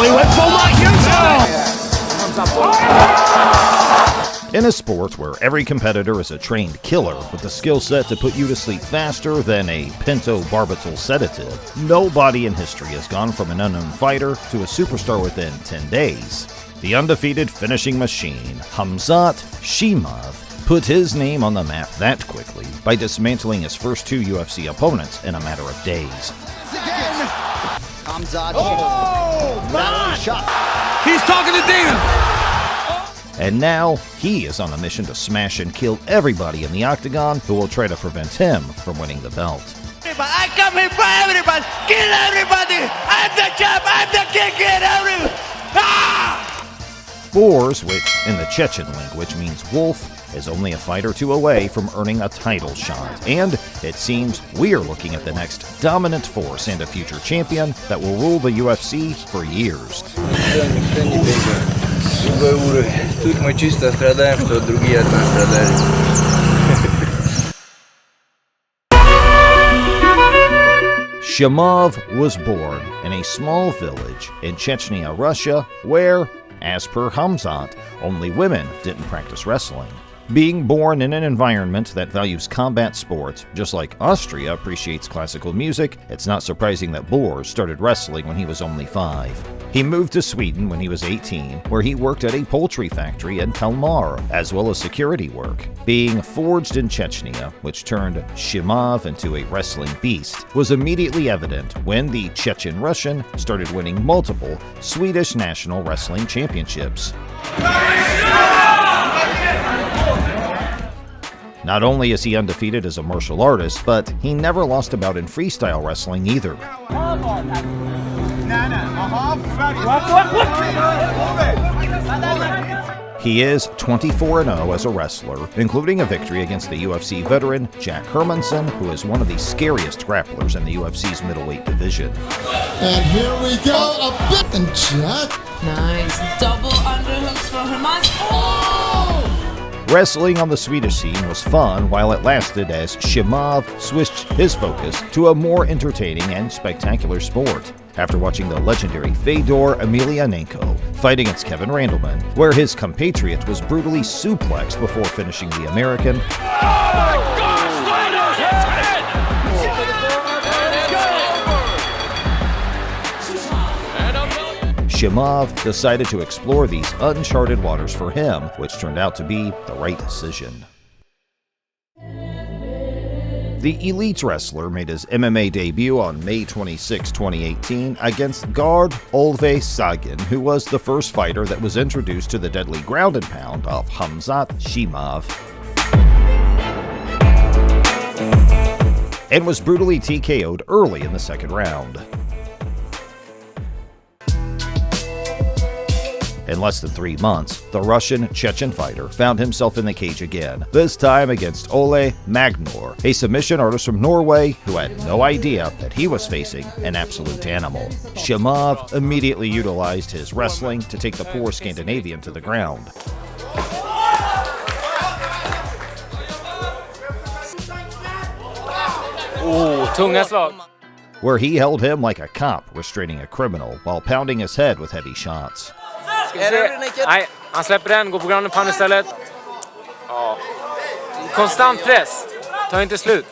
he went full Mike In a sport where every competitor is a trained killer with the skill set to put you to sleep faster than a pentobarbital sedative, nobody in history has gone from an unknown fighter to a superstar within 10 days. The undefeated finishing machine, Khamzat Chimaev, put his name on the map that quickly by dismantling his first 2 UFC opponents in a matter of days. Khamzat. shot. He's talking to Dana. And now, he is on a mission to smash and kill everybody in the octagon who will try to prevent him from winning the belt. I come here for everybody, kill everybody. I'm the champ, I'm the king, kill everybody. Boers, which in the Chechen language means wolf, is only a fight or 2 away from earning a title shot. And it seems we're looking at the next dominant force and a future champion that will rule the UFC for years. Chimaev was born in a small village in Chechnya, Russia, where, as per Khamzat, only women didn't practice wrestling. Being born in an environment that values combat sports, just like Austria appreciates classical music, it's not surprising that Boers started wrestling when he was only 5. He moved to Sweden when he was 18, where he worked at a poultry factory in Kalmar, as well as security work. Being forged in Chechnya, which turned Chimaev into a wrestling beast, was immediately evident when the Chechen Russian started winning multiple Swedish national wrestling championships. Not only is he undefeated as a martial artist, but he never lost a bout in freestyle wrestling either. He is 24-0 as a wrestler, including a victory against the UFC veteran Jack Hermanson, who is one of the scariest grapplers in the UFC's middleweight division. And here we go, a bit and Jack. Nice, double underhooks for Hermanson. Oh! Wrestling on the Swedish scene was fun while it lasted, as Chimaev switched his focus to a more entertaining and spectacular sport. After watching the legendary Fedor Emelianenko fight against Kevin Randleman, where his compatriot was brutally suplexed before finishing the American, Chimaev decided to explore these uncharted waters for him, which turned out to be the right decision. The elite wrestler made his MMA debut on May 26, 2018 against guard Olve Sagin, who was the first fighter that was introduced to the deadly ground and pound of Khamzat Chimaev, and was brutally TKO'd early in the second round. In less than 3 months, the Russian-Chechen fighter found himself in the cage again, this time against Ole Magnor, a submission artist from Norway who had no idea that he was facing an absolute animal. Chimaev immediately utilized his wrestling to take the poor Scandinavian to the ground. Tunga slag. Where he held him like a cop restraining a criminal while pounding his head with heavy shots. Nej, han släpper den, går på ground and pound istället. Ja. Konstant press. Tar inte slut.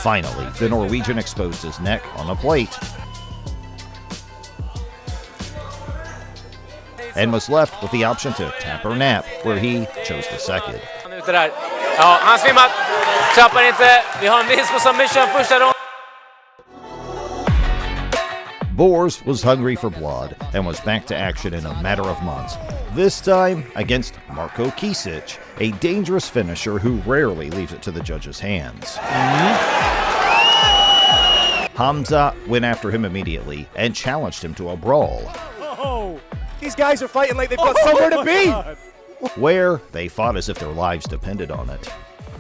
Finally, the Norwegian exposed his neck on a plate and was left with the option to tap or nap, where he chose the second. Ja, han svimmat. Trappar inte. Vi har en vinst på submission första ronden. Boers was hungry for blood and was back to action in a matter of months, this time against Marco Keysich, a dangerous finisher who rarely leaves it to the judge's hands. Khamzat went after him immediately and challenged him to a brawl. Oh, these guys are fighting like they've got somewhere to be! Where they fought as if their lives depended on it.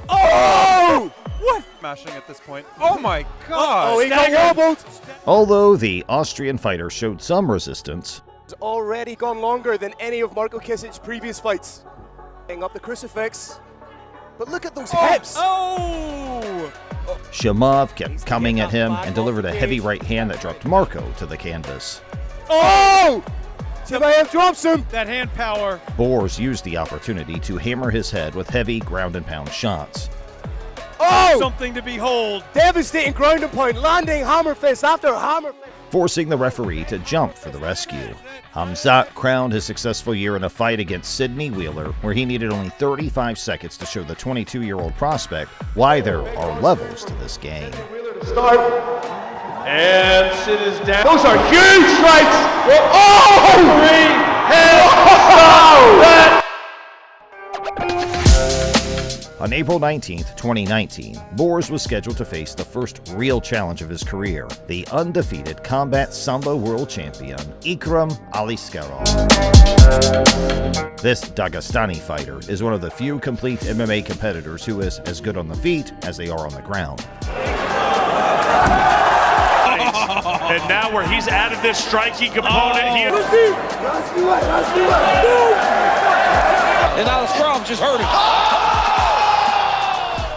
Oh! What? Smashing at this point. Oh my god! Oh, he got wobbled! Although the Austrian fighter showed some resistance, It's already gone longer than any of Marco Kisich's previous fights. Hang up the crucifix. But look at those hips! Oh! Chimaev kept coming at him and delivered a heavy right hand that dropped Marco to the canvas. Oh! Chimaev drops him! That hand power. Boers used the opportunity to hammer his head with heavy ground and pound shots. Oh! Something to behold. Devastating ground and pound, landing hammer fist after hammer fist. Forcing the referee to jump for the rescue. Khamzat crowned his successful year in a fight against Sidney Wheeler, where he needed only 35 seconds to show the 22-year-old prospect why there are levels to this game. Start. And Sid is down. Those are huge strikes. Oh! 3 head. On April 19th, 2019, Boers was scheduled to face the first real challenge of his career, the undefeated combat Sambo world champion, Ikram Ali Scaroff. This Dagestani fighter is one of the few complete MMA competitors who is as good on the feet as they are on the ground. And now where he's added this striking component here. And now the Scaroff just hurt him.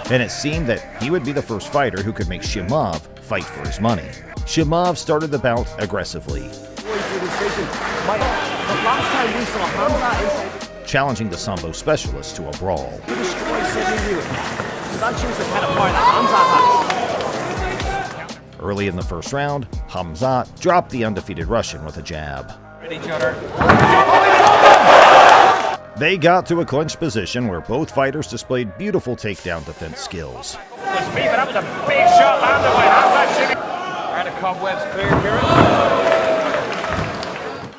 And it seemed that he would be the first fighter who could make Chimaev fight for his money. Chimaev started the bout aggressively, challenging the Sambo specialist to a brawl. Early in the first round, Khamzat dropped the undefeated Russian with a jab. They got to a clinch position where both fighters displayed beautiful takedown defense skills. That was a big shot landed by the cobwebs cleared here.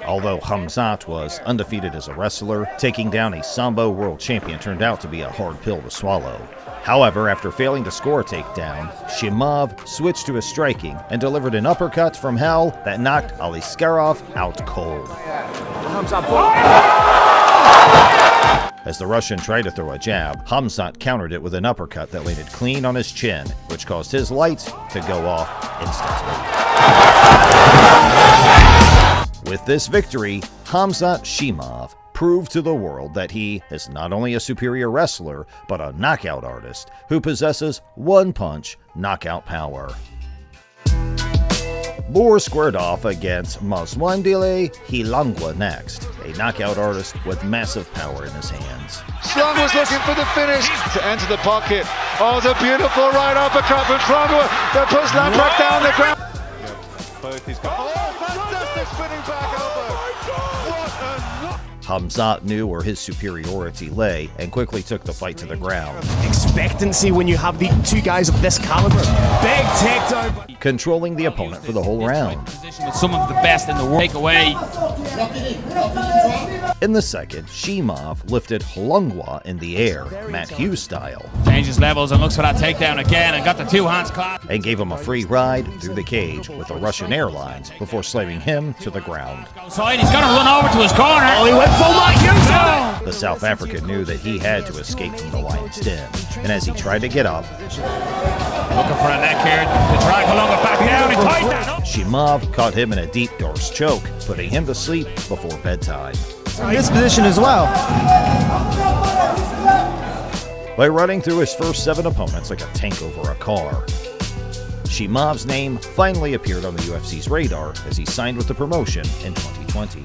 Although Khamzat was undefeated as a wrestler, taking down a Sambo world champion turned out to be a hard pill to swallow. However, after failing to score a takedown, Chimaev switched to his striking and delivered an uppercut from hell that knocked Ali Scaroff out cold. As the Russian tried to throw a jab, Khamzat countered it with an uppercut that landed clean on his chin, which caused his lights to go off instantly. With this victory, Khamzat Chimaev proved to the world that he is not only a superior wrestler, but a knockout artist who possesses one-punch knockout power. Boer squared off against Mazwandile Hilangua next, a knockout artist with massive power in his hands. Strong was looking for the finish to enter the pocket. Oh, the beautiful right uppercut from Hilangua that puts Lamprak down the ground. Both these guys. Oh, fantastic spinning back elbow. What a knock. Khamzat knew where his superiority lay and quickly took the fight to the ground. Expectancy when you have the two guys of this caliber. Big takedown. Controlling the opponent for the whole round. With some of the best in the world. Take away. In the second, Chimaev lifted Hilangua in the air, Matt Hughes style. Changes levels and looks for that takedown again and got the two hands clapped. And gave him a free ride through the cage with the Russian Airlines before slamming him to the ground. He's going to run over to his corner. Oh, he went full Matt Hughes. The South African knew that he had to escape from the lion's den, and as he tried to get up, looking for a neck here to drag Hilangua back down. He tied that up. Chimaev caught him in a deep dorsal choke, putting him to sleep before bedtime. In this position as well. By running through his first 7 opponents like a tank over a car, Chimaev's name finally appeared on the UFC's radar as he signed with the promotion in 2020.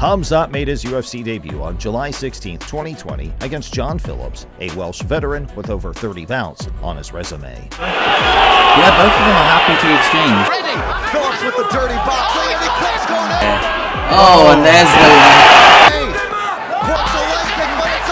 Khamzat made his UFC debut on July 16, 2020 against John Phillips, a Welsh veteran with over 30 bouts on his resume. Yeah, both of them are happy to exchange. Phillips with the dirty box. And he clicks going out. Oh, and there's the... Works a leg kick, but it's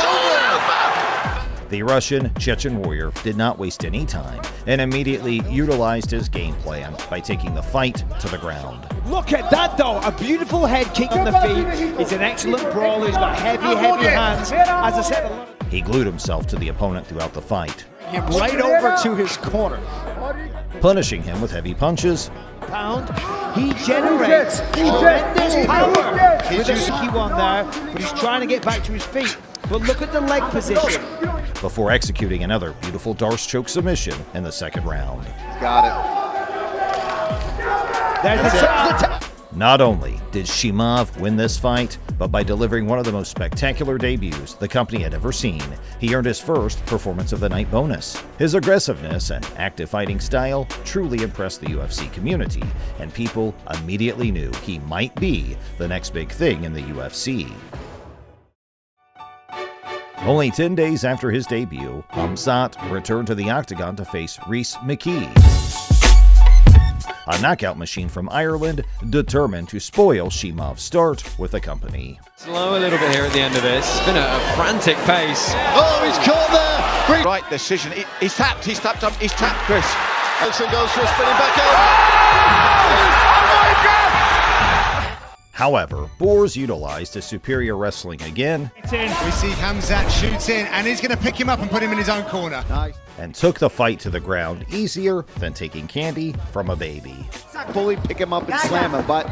over. The Russian Chechen warrior did not waste any time and immediately utilized his game plan by taking the fight to the ground. Look at that though, a beautiful head kick on the feet. He's an excellent brawler, he's got heavy hands. As I said, He glued himself to the opponent throughout the fight, him right over to his corner. punishing him with heavy punches. He generates tremendous power with a sneaky one there, but he's trying to get back to his feet. But look at the leg position. Before executing another beautiful Darce choke submission in the second round. Got it. There's the Not only did Chimaev win this fight, but by delivering one of the most spectacular debuts the company had ever seen, he earned his first Performance of the Night bonus. His aggressiveness and active fighting style truly impressed the UFC community, and people immediately knew he might be the next big thing in the UFC. Only 10 days after his debut, Khamzat returned to the octagon to face McKee, a knockout machine from Ireland determined to spoil Chimaev's start with the company. Slow a little bit here at the end of this. It's been a frantic pace. Oh, he's caught there! Right decision. He's tapped up, he's tapped, Chris. Wilson goes for a spinning back out. However, Boers utilized his superior wrestling again. We see Khamzat shoots in, and he's going to pick him up and put him in his own corner. Nice. And took the fight to the ground easier than taking candy from a baby. Fully pick him up and slam him, but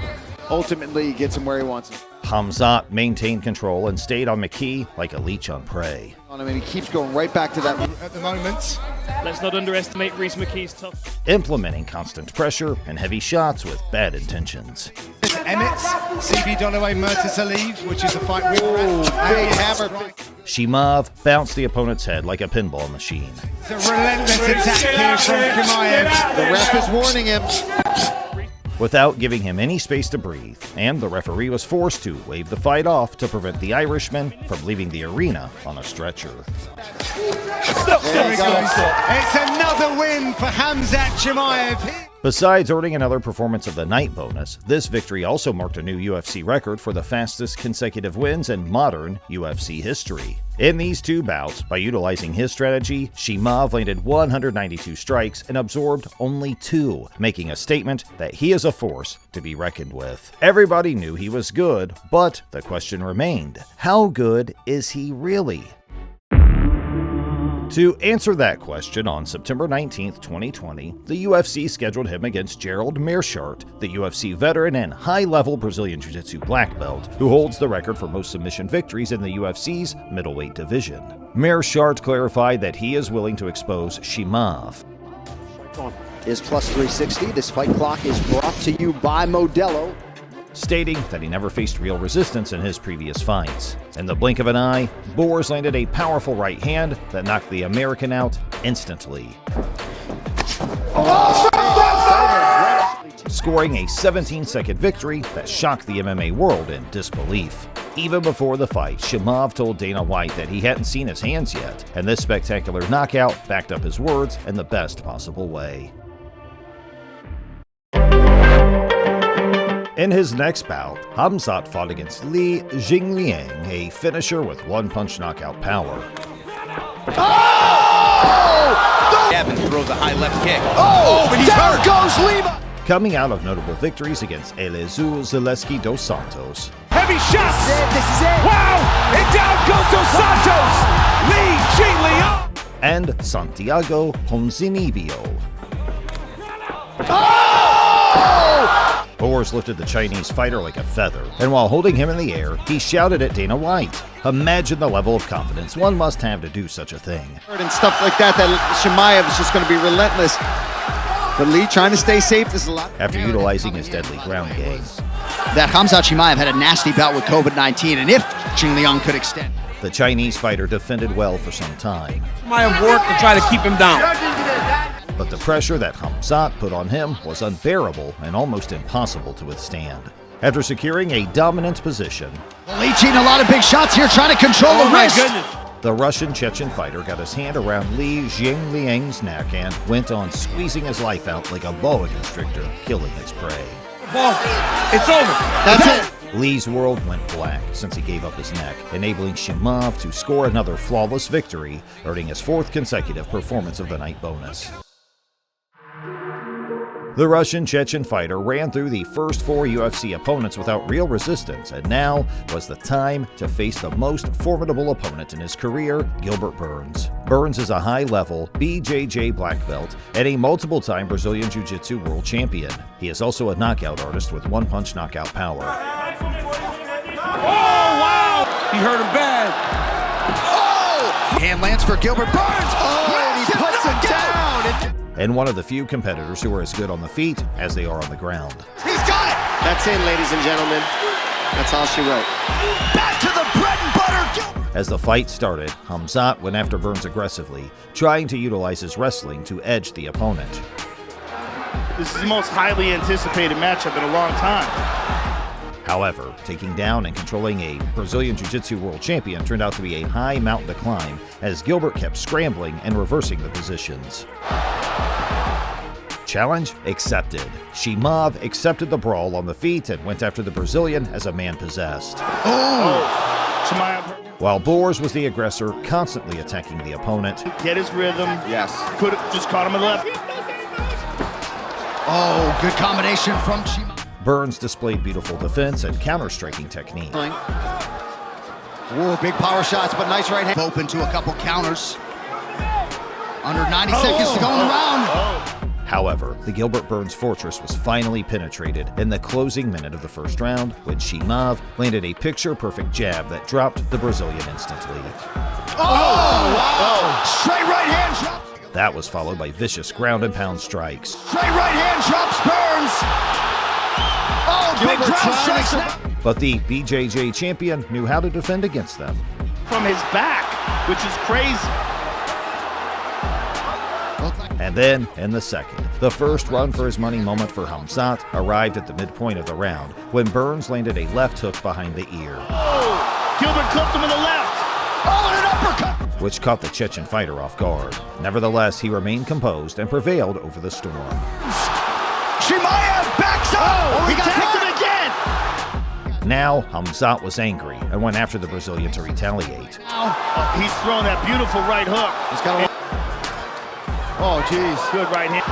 ultimately he gets him where he wants him. Khamzat maintained control and stayed on McKee like a leech on prey. I mean, he keeps going right back to that. At the moment, let's not underestimate Rhys McKee's tough. Implementing constant pressure and heavy shots with bad intentions. Emmett's CB Dollaway Murtis Alive, which is a fight with big hammer. Chimaev bounced the opponent's head like a pinball machine. It's a relentless attack here from Chimaev. The ref is warning him. Without giving him any space to breathe, and the referee was forced to wave the fight off to prevent the Irishman from leaving the arena on a stretcher. It's another win for Khamzat Chimaev. Besides earning another Performance of the Night bonus, this victory also marked a new UFC record for the fastest consecutive wins in modern UFC history. In these two bouts, by utilizing his strategy, Chimaev landed 192 strikes and absorbed only 2, making a statement that he is a force to be reckoned with. Everybody knew he was good, but the question remained, how good is he really? To answer that question, on September 19, 2020, the UFC scheduled him against Gerald Meerschaert, the UFC veteran and high-level Brazilian Jiu-Jitsu black belt, who holds the record for most submission victories in the UFC's middleweight division. Meerschaert clarified that he is willing to expose Chimaev. Is plus 360. This fight clock is brought to you by Modelo, stating that he never faced real resistance in his previous fights. In the blink of an eye, Boers landed a powerful right hand that knocked the American out instantly, scoring a 17-second victory that shocked the MMA world in disbelief. Even before the fight, Chimaev told Dana White that he hadn't seen his hands yet, and this spectacular knockout backed up his words in the best possible way. In his next bout, Khamzat fought against Liang, a finisher with one-punch knockout power. Oh! Evans throws a high left kick. Oh, but down goes Lima! Coming out of notable victories against Eleazar Zaleski dos Santos. Heavy shots! This is it! Wow! And down goes dos Santos! Liang! And Santiago Ponzinibbio. Oh! Boers lifted the Chinese fighter like a feather, and while holding him in the air, he shouted at Dana White. Imagine the level of confidence one must have to do such a thing. And stuff like that Chimaev is just going to be relentless. But Lee trying to stay safe is a lot. After utilizing his deadly ground game, that Khamzat Chimaev had a nasty bout with COVID-19, and if Liang could extend. The Chinese fighter defended well for some time. Chimaev worked to try to keep him down. But the pressure that Khamzat put on him was unbearable and almost impossible to withstand. After securing a dominant position, Leach eating a lot of big shots here, trying to control the wrist. The Russian Chechen fighter got his hand around Liang's neck and went on squeezing his life out like a boa constrictor, killing its prey. It's over. That's it. Lee's world went black since he gave up his neck, enabling Chimaev to score another flawless victory, earning his 4th consecutive Performance of the Night bonus. The Russian Chechen fighter ran through the first 4 UFC opponents without real resistance, and now was the time to face the most formidable opponent in his career, Gilbert Burns. Burns is a high-level BJJ black belt and a multiple-time Brazilian Jiu-Jitsu world champion. He is also a knockout artist with one-punch knockout power. Oh, wow! He hurt him bad. Oh! Hand lands for Gilbert Burns. Oh, and he puts him down. And one of the few competitors who are as good on the feet as they are on the ground. He's got it! That's in, ladies and gentlemen. That's all she wrote. Back to the bread and butter. As the fight started, Khamzat went after Burns aggressively, trying to utilize his wrestling to edge the opponent. This is the most highly anticipated matchup in a long time. However, taking down and controlling a Brazilian Jiu-Jitsu world champion turned out to be a high mountain to climb as Gilbert kept scrambling and reversing the positions. Challenge accepted. Chimaev accepted the brawl on the feet and went after the Brazilian as a man possessed. Chimaev. While Bors was the aggressor, constantly attacking the opponent. Get his rhythm. Yes. Could have just caught him in the left. Oh, good combination from Chimaev. Burns displayed beautiful defense and counter-striking technique. Whoa, big power shots, but nice right hand. Open to a couple counters. Under 90 seconds to go in the round. However, the Gilbert Burns fortress was finally penetrated in the closing minute of the first round when Chimaev landed a picture-perfect jab that dropped the Brazilian instantly. Oh, wow! Straight right hand drop. That was followed by vicious ground-and-pound strikes. Straight right hand drops Burns. Oh, big ground strikes now. But the BJJ champion knew how to defend against them. From his back, which is crazy. And then, in the second, the first run-for-his-money moment for Khamzat arrived at the midpoint of the round when Burns landed a left hook behind the ear. Oh, Gilbert clipped him in the left. Oh, and an uppercut. Which caught the Chechen fighter off guard. Nevertheless, he remained composed and prevailed over the storm. Chimaev backs up. Oh, he attacked him again. Now, Khamzat was angry and went after the Brazilian to retaliate. He's throwing that beautiful right hook. He's got oh, geez. Good right hand.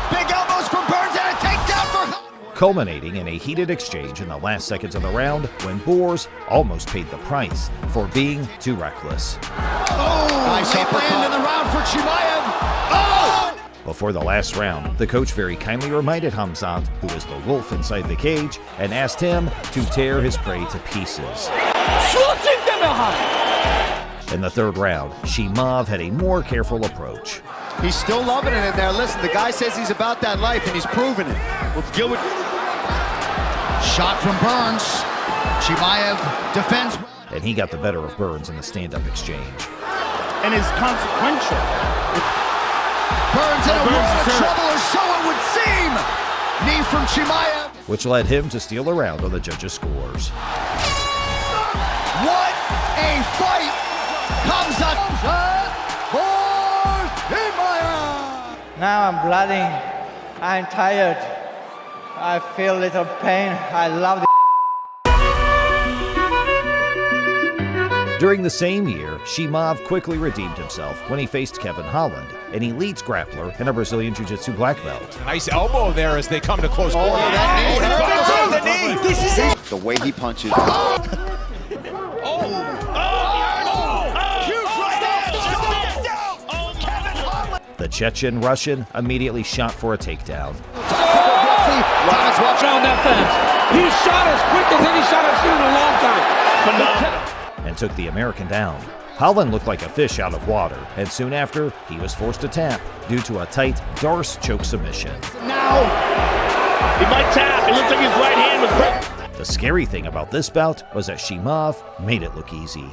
Big elbows from Burns and a takedown for... Culminating in a heated exchange in the last seconds of the round when Bors almost paid the price for being too reckless. Oh, nice land in the round for Chimaev. Oh! Before the last round, the coach very kindly reminded Khamzat, who is the wolf inside the cage, and asked him to tear his prey to pieces. In the third round, Chimaev had a more careful approach. He's still loving it in there. Listen, the guy says he's about that life, and he's proving it. Well, Gilbert. Shot from Burns. Chimaev defends. And he got the better of Burns in the stand-up exchange. And is consequential. Burns in a world of trouble, or so it would seem. Knee from Chimaev. Which led him to steal a round on the judges' scores. What a fight! Khamzat Now I'm blooding. I'm tired. I feel a little pain. I love the During the same year, Chimaev quickly redeemed himself when he faced Kevin Holland, an elite grappler and a Brazilian Jiu-Jitsu black belt. Nice elbow there as they come to close. Oh, that knee. This is it. The way he punches. The Chechen-Russian immediately shot for a takedown. On that fence. He shot as quick as any shot I've seen in a long time. Phenomenal. And took the American down. Holland looked like a fish out of water, and soon after, he was forced to tap due to a tight Darce choke submission. Now, he might tap. It looked like his right hand was broken. The scary thing about this bout was that Chimaev made it look easy.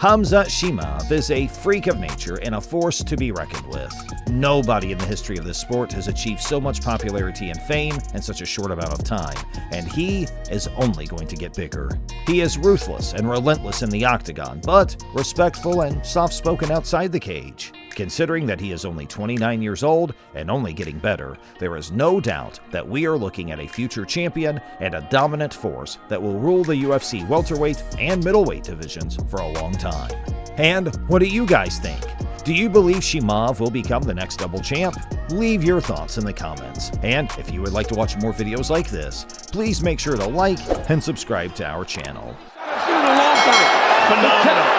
Khamzat Chimaev is a freak of nature and a force to be reckoned with. Nobody in the history of this sport has achieved so much popularity and fame in such a short amount of time, and he is only going to get bigger. He is ruthless and relentless in the octagon, but respectful and soft-spoken outside the cage. Considering that he is only 29 years old and only getting better, there is no doubt that we are looking at a future champion and a dominant force that will rule the UFC welterweight and middleweight divisions for a long time. And what do you guys think? Do you believe Chimaev will become the next double champ? Leave your thoughts in the comments. And if you would like to watch more videos like this, please make sure to like and subscribe to our channel. I've seen in a long time. Phenomenal.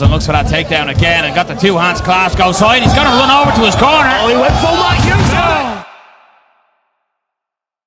And looks for that takedown again and got the two hands clasped outside. He's going to run over to his corner. Oh, he went full Mike here.